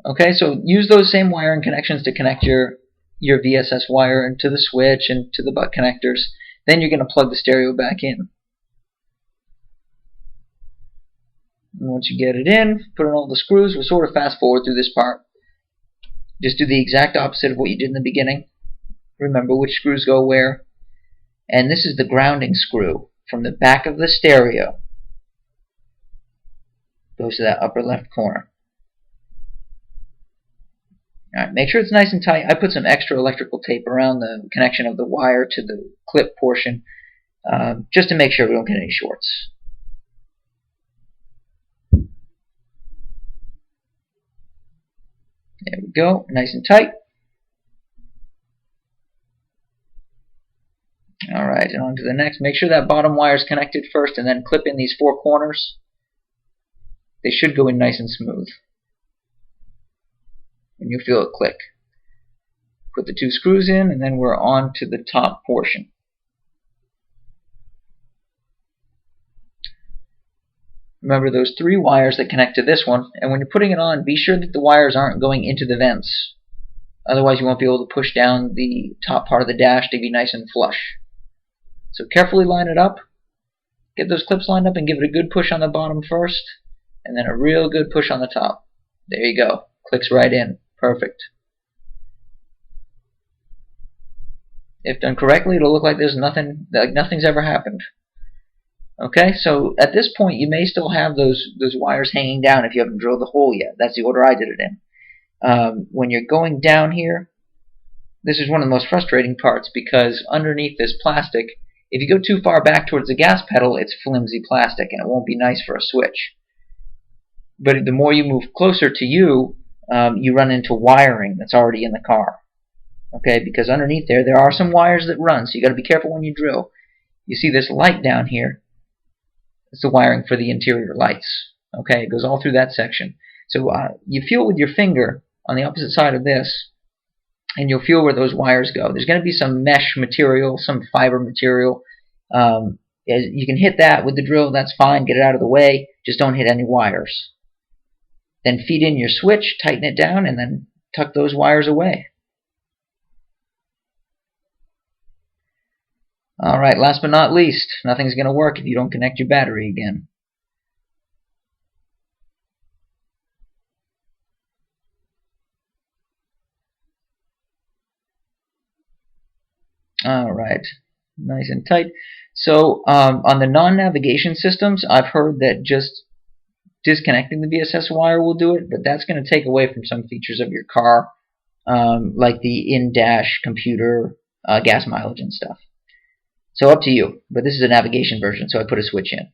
Okay, so use those same wiring connections to connect your VSS wire into the switch and to the butt connectors. Then you're going to plug the stereo back in. And once you get it in, put in all the screws. We'll sort of fast forward through this part. Just do the exact opposite of what you did in the beginning. Remember which screws go where. And this is the grounding screw from the back of the stereo. Goes to that upper left corner. Alright, make sure it's nice and tight. I put some extra electrical tape around the connection of the wire to the clip portion, just to make sure we don't get any shorts. There we go, nice and tight. Alright, and on to the next. Make sure that bottom wire is connected first, and then clip in these 4 corners. They should go in nice and smooth. And you'll feel it click. Put the 2 screws in, and then we're on to the top portion. Remember those 3 wires that connect to this one, and when you're putting it on, be sure that the wires aren't going into the vents. Otherwise you won't be able to push down the top part of the dash to be nice and flush. So carefully line it up. Get those clips lined up and give it a good push on the bottom first, and then a real good push on the top. There you go. Clicks right in. Perfect. If done correctly, it'll look like there's nothing's ever happened. Okay, so at this point you may still have those wires hanging down if you haven't drilled the hole yet. That's the order I did it in. When you're going down here, this is one of the most frustrating parts, because underneath this plastic, if you go too far back towards the gas pedal, it's flimsy plastic and it won't be nice for a switch. But the more you move closer to you run into wiring that's already in the car. Okay, because underneath there are some wires that run, so you got to be careful when you drill. You see this light down here? It's the wiring for the interior lights. Okay, it goes all through that section. So you feel with your finger on the opposite side of this, and you'll feel where those wires go. There's going to be some mesh material, some fiber material. You can hit that with the drill, that's fine, get it out of the way. Just don't hit any wires. Then feed in your switch, tighten it down, and then tuck those wires away. Alright, last but not least, nothing's going to work if you don't connect your battery again. Alright, nice and tight. So on the non-navigation systems, I've heard that just disconnecting the VSS wire will do it, but that's going to take away from some features of your car, like the in-dash computer, gas mileage and stuff. So up to you, but this is a navigation version, so I put a switch in.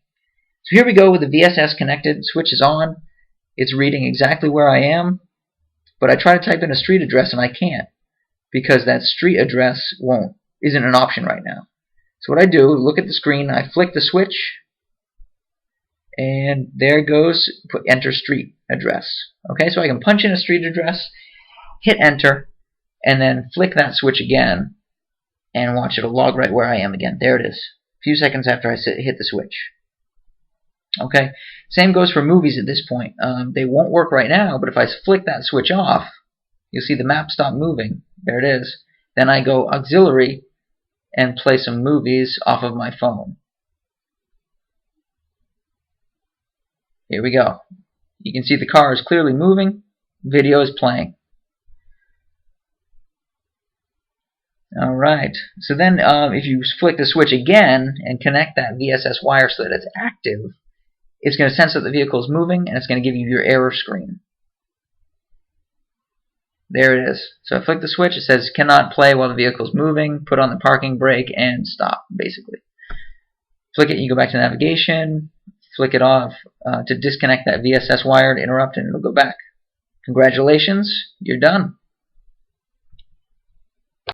So here we go with the VSS connected, switch is on, it's reading exactly where I am, but I try to type in a street address and I can't, because that street address isn't an option right now. So what I do, look at the screen, I flick the switch, and there goes, enter street address. Okay, so I can punch in a street address, hit enter, and then flick that switch again, and watch it'll log right where I am again. There it is. A few seconds after I hit the switch. Okay, same goes for movies at this point. They won't work right now, but if I flick that switch off, you'll see the map stop moving. There it is. Then I go auxiliary and play some movies off of my phone. Here we go. You can see the car is clearly moving. Video is playing. Alright, so then if you flick the switch again and connect that VSS wire so that it's active, it's going to sense that the vehicle is moving and it's going to give you your error screen. There it is. So I flick the switch, it says cannot play while the vehicle is moving, put on the parking brake and stop, basically. Flick it, you go back to navigation, flick it off to disconnect that VSS wire to interrupt, and it'll go back. Congratulations, you're done.